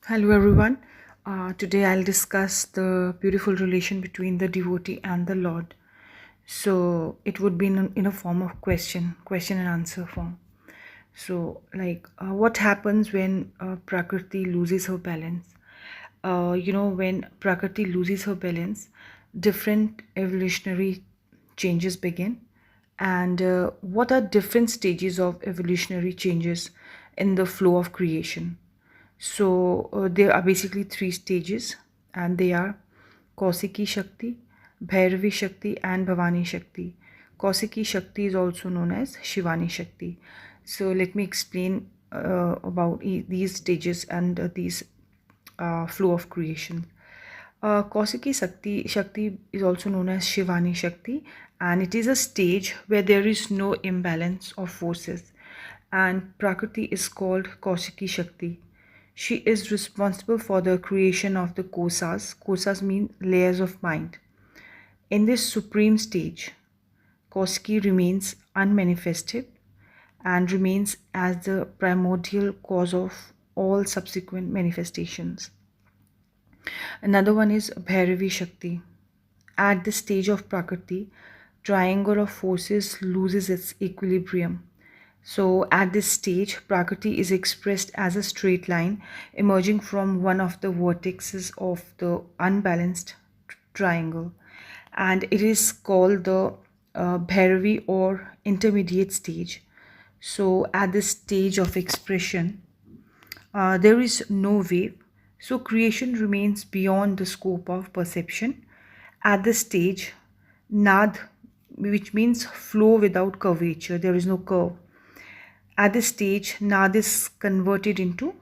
Hello, everyone. Today I'll discuss the beautiful relation between the devotee and the Lord. So it would be in a form of question and answer form. So, what happens when Prakriti loses her balance? When Prakriti loses her balance, different evolutionary changes begin. And what are different stages of evolutionary changes in the flow of creation? So there are basically three stages, and they are Kausiki Shakti, Bhairavi Shakti, and Bhavani Shakti. Kausiki Shakti is also known as Shivani Shakti. So let me explain about these stages and these flow of creation. Shakti is also known as Shivani Shakti, and it is a stage where there is no imbalance of forces, and Prakriti is called Kausiki Shakti. She is responsible for the creation of the kosas. Kosas mean layers of mind. In this supreme stage, Koski remains unmanifested and remains as the primordial cause of all subsequent manifestations. Another one is Bhairavi Shakti. At this stage of Prakriti, triangle of forces loses its equilibrium. So at this stage, Prakriti is expressed as a straight line emerging from one of the vertices of the unbalanced triangle, and it is called the Bhairavi or intermediate stage. So at this stage of expression, there is no wave, so creation remains beyond the scope of perception. At this stage, Nad, which means flow without curvature, there is no curve. At this stage, Nad is converted into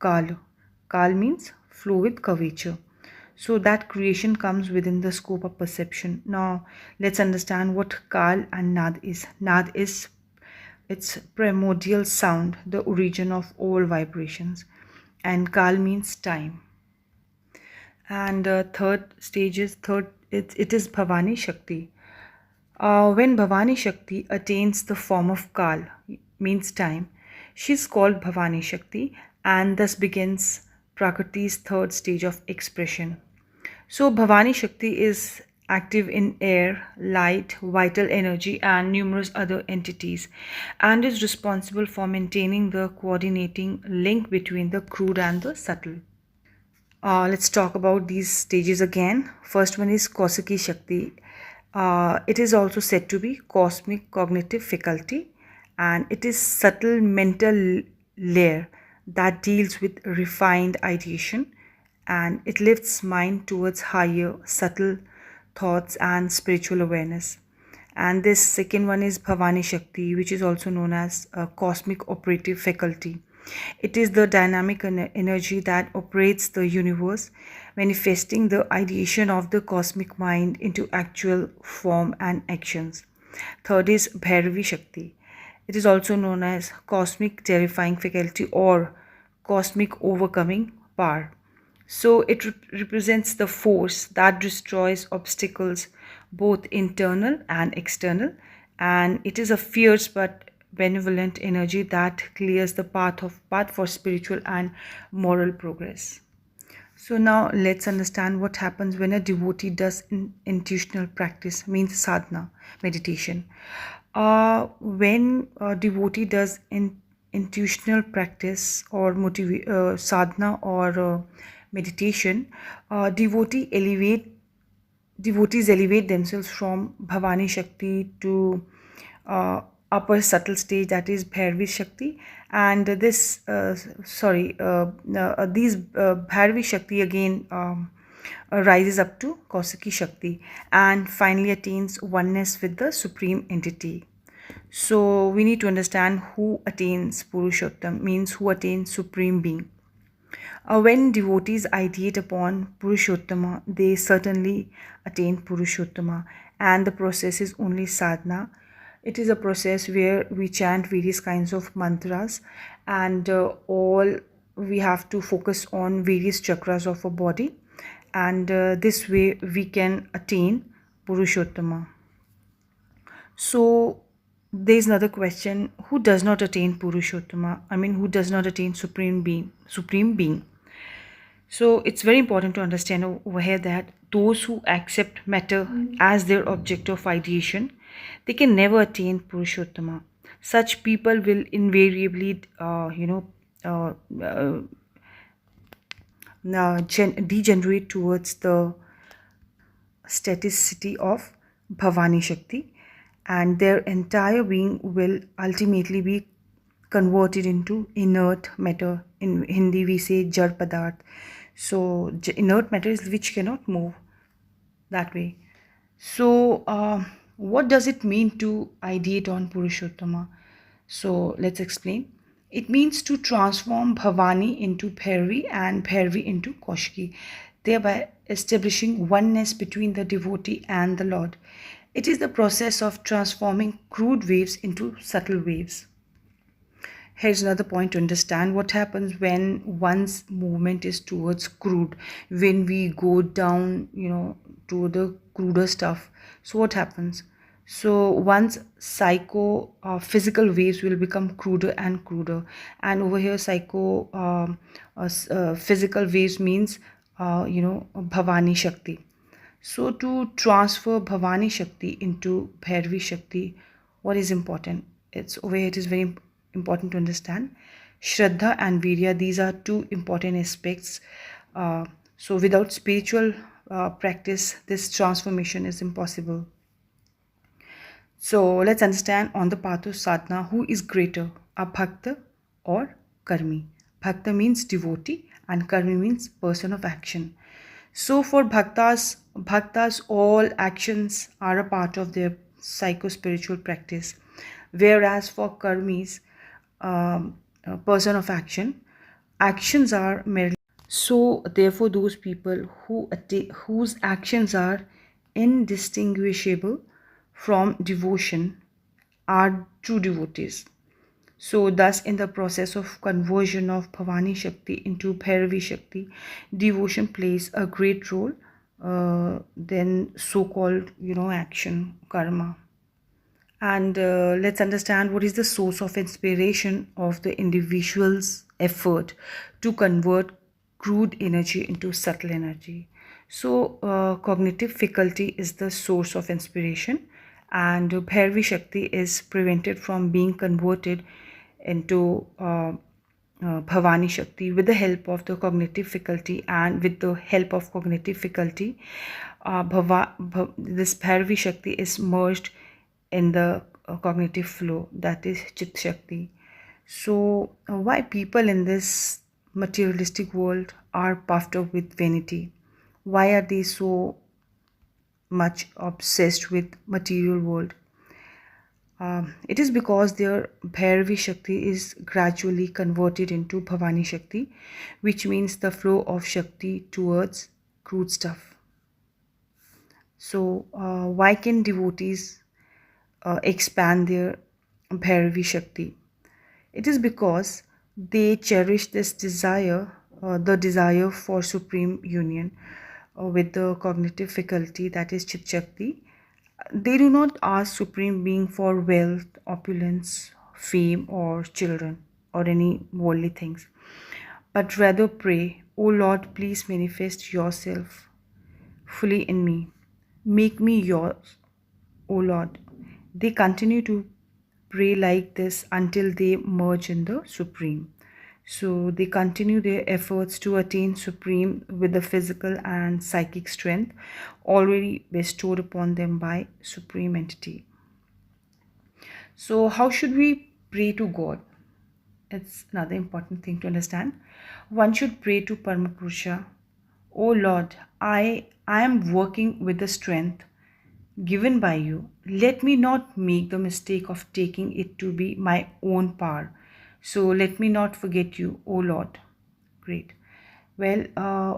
Kal. Kal means flow with curvature. So that creation comes within the scope of perception. Now, let's understand what Kal and Nad is. Nad is its primordial sound, the origin of all vibrations, and Kal means time. And it is Bhavani Shakti. When Bhavani Shakti attains the form of Kal, means time, she is called Bhavani Shakti, and thus begins Prakriti's third stage of expression. So, Bhavani Shakti is active in air, light, vital energy, and numerous other entities, and is responsible for maintaining the coordinating link between the crude and the subtle. Let's talk about these stages again. First one is Kausiki Shakti. It is also said to be cosmic cognitive faculty, and it is subtle mental layer that deals with refined ideation, and it lifts mind towards higher subtle thoughts and spiritual awareness. And this second one is Bhavani Shakti, which is also known as a cosmic operative faculty. It is the dynamic energy that operates the universe, manifesting the ideation of the cosmic mind into actual form and actions. Third is Bhairavi Shakti. It is also known as cosmic terrifying faculty or cosmic overcoming power. So it represents the force that destroys obstacles, both internal and external, and it is a fierce but benevolent energy that clears the path for spiritual and moral progress. So now let's understand what happens when a devotee does intuitional practice, means sadhana, meditation. When a devotee does intuitional practice or sadhana or meditation, devotees elevate themselves from Bhavani Shakti to upper subtle stage, that is Bhairavi Shakti, and these Bhairavi Shakti again rises up to Kausiki Shakti and finally attains oneness with the supreme entity. So we need to understand who attains Purushottam, means who attains supreme being. When devotees ideate upon Purushottama, they certainly attain Purushottama, and the process is only sadhana. It is a process where we chant various kinds of mantras, and all we have to focus on various chakras of our body, and this way we can attain Purushottama. So there is another question: who does not attain Purushottama? I mean, who does not attain supreme being? Supreme being. So it's very important to understand over here that those who accept matter as their object of ideation, they can never attain Purushottama. Such people will invariably, uh, uh, degenerate towards the staticity of Bhavani Shakti, and their entire being will ultimately be converted into inert matter. In Hindi, we say Jad Padarth. So, inert matter is which cannot move that way. So, what does it mean to ideate on Purushottama? So, let's explain. It means to transform Bhavani into Bhairavi and Bhairavi into Koshki, thereby establishing oneness between the devotee and the Lord. It is the process of transforming crude waves into subtle waves. Here's another point to understand what happens when one's movement is towards crude. When we go down, to the cruder stuff. So what happens? So one's physical waves will become cruder and cruder. And over here, physical waves means, Bhavani Shakti. So to transfer Bhavani Shakti into Bhairavi Shakti, what is important? It's over here, it is very important to understand. Shraddha and Virya, these are two important aspects. So without spiritual practice, this transformation is impossible. So let's understand on the path of sadhana, who is greater, a bhakta or karmi. Bhakta means devotee and karmi means person of action. So for bhaktas, all actions are a part of their psycho-spiritual practice, whereas for karmis, a person of action, actions are merely. So therefore, those people whose actions are indistinguishable from devotion are true devotees. So thus in the process of conversion of Bhavani Shakti into Bhairavi Shakti, devotion plays a great role than so-called, action, karma. And let's understand what is the source of inspiration of the individual's effort to convert crude energy into subtle energy. So cognitive faculty is the source of inspiration, and Bhairavi Shakti is prevented from being converted into Bhavani Shakti with the help of the cognitive faculty. And with the help of cognitive faculty, this Bhairavi Shakti is merged in the cognitive flow, that is Chit Shakti. So why people in this materialistic world are puffed up with vanity? Why are they so much obsessed with material world? It is because their Bhairavi Shakti is gradually converted into Bhavani Shakti, which means the flow of Shakti towards crude stuff. So, why can devotees expand their Bhairavi Shakti? It is because they cherish this desire, the desire for supreme union with the cognitive faculty, that is Chit Shakti. They do not ask Supreme Being for wealth, opulence, fame, or children, or any worldly things, but rather pray, O Lord, please manifest yourself fully in me. Make me yours, O Lord. They continue to pray like this until they merge in the Supreme. So they continue their efforts to attain Supreme with the physical and psychic strength already bestowed upon them by Supreme Entity. So, how should we pray to God? It's another important thing to understand. One should pray to Paramapurusha. Oh Lord, I am working with the strength given by you. Let me not make the mistake of taking it to be my own power. So let me not forget you, O Lord. Great. Well,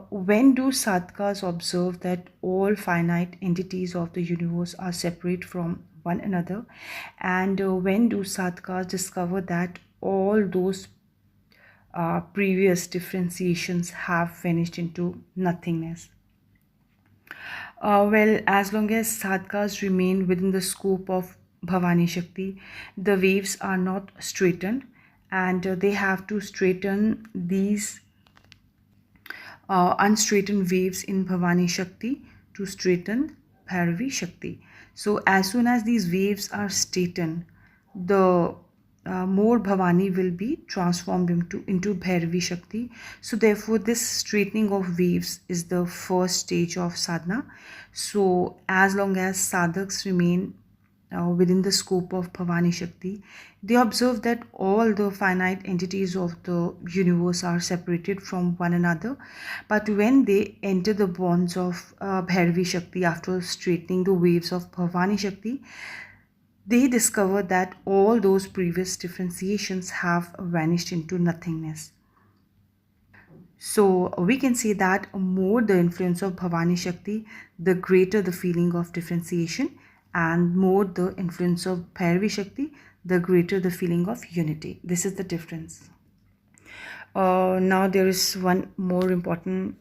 when do sadhakas observe that all finite entities of the universe are separate from one another? And when do sadhakas discover that all those previous differentiations have vanished into nothingness? Well, as long as sadhakas remain within the scope of Bhavani Shakti, the waves are not straightened, and they have to straighten these unstraightened waves in Bhavani Shakti to straighten Bhairavi Shakti. So as soon as these waves are straightened, the more Bhavani will be transformed into Bhairavi Shakti. So therefore this straightening of waves is the first stage of sadhana. So as long as sadhaks remain within the scope of Bhavani Shakti, they observe that all the finite entities of the universe are separated from one another. But when they enter the bonds of Bhairavi Shakti after straightening the waves of Bhavani Shakti, they discover that all those previous differentiations have vanished into nothingness. So we can say that more the influence of Bhavani Shakti, the greater the feeling of differentiation, and more the influence of Bhairavi Shakti, the greater the feeling of unity. This is the difference. Now there is one more important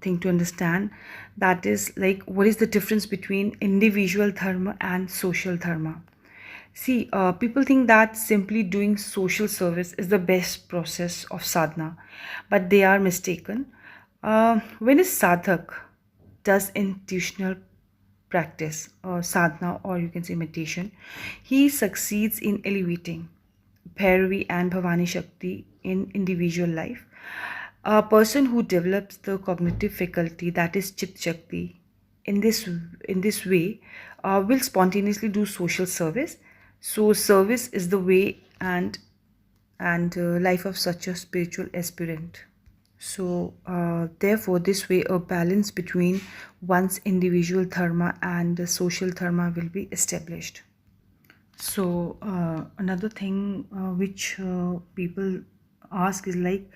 thing to understand, that is like what is the difference between individual dharma and social dharma. See, people think that simply doing social service is the best process of sadhana, but they are mistaken. When a sadhak does institutional practice or sadhana, or you can say meditation, he succeeds in elevating Bhairavi and Bhavani Shakti in individual life. A person who develops the cognitive faculty, that is Chit Shakti, in this way will spontaneously do social service. So service is the way and life of such a spiritual aspirant. So therefore this way a balance between one's individual dharma and the social dharma will be established. So another thing which people ask is like,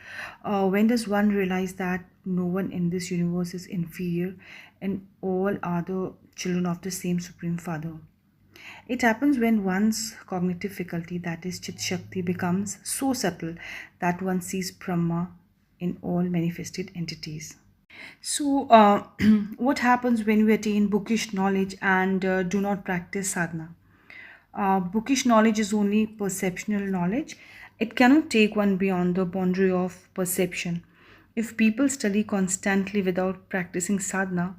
when does one realize that no one in this universe is inferior and all are the children of the same Supreme Father? It happens when one's cognitive faculty, that is Chit Shakti, becomes so subtle that one sees Brahma in all manifested entities. So, what happens when we attain bookish knowledge and do not practice sadhana? Bookish knowledge is only perceptual knowledge. It cannot take one beyond the boundary of perception. If people study constantly without practicing sadhana,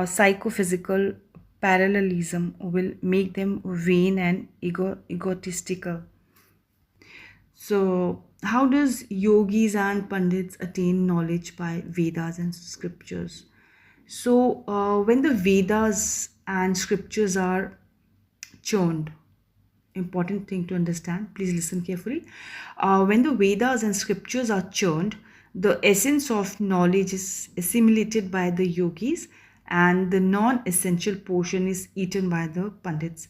psychophysical parallelism will make them vain and egotistical. So, how does yogis and pandits attain knowledge by Vedas and scriptures? So, when the Vedas and scriptures are churned, important thing to understand, please listen carefully. When the Vedas and scriptures are churned, the essence of knowledge is assimilated by the yogis and the non-essential portion is eaten by the pandits.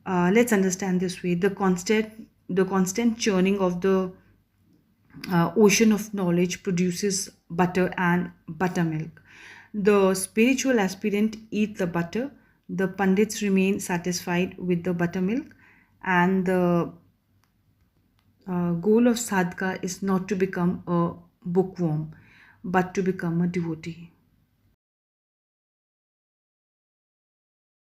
Let's understand this way. The constant churning of the ocean of knowledge produces butter and buttermilk. The spiritual aspirant eat the butter, the pandits remain satisfied with the buttermilk, and the goal of sadhaka is not to become a bookworm but to become a devotee.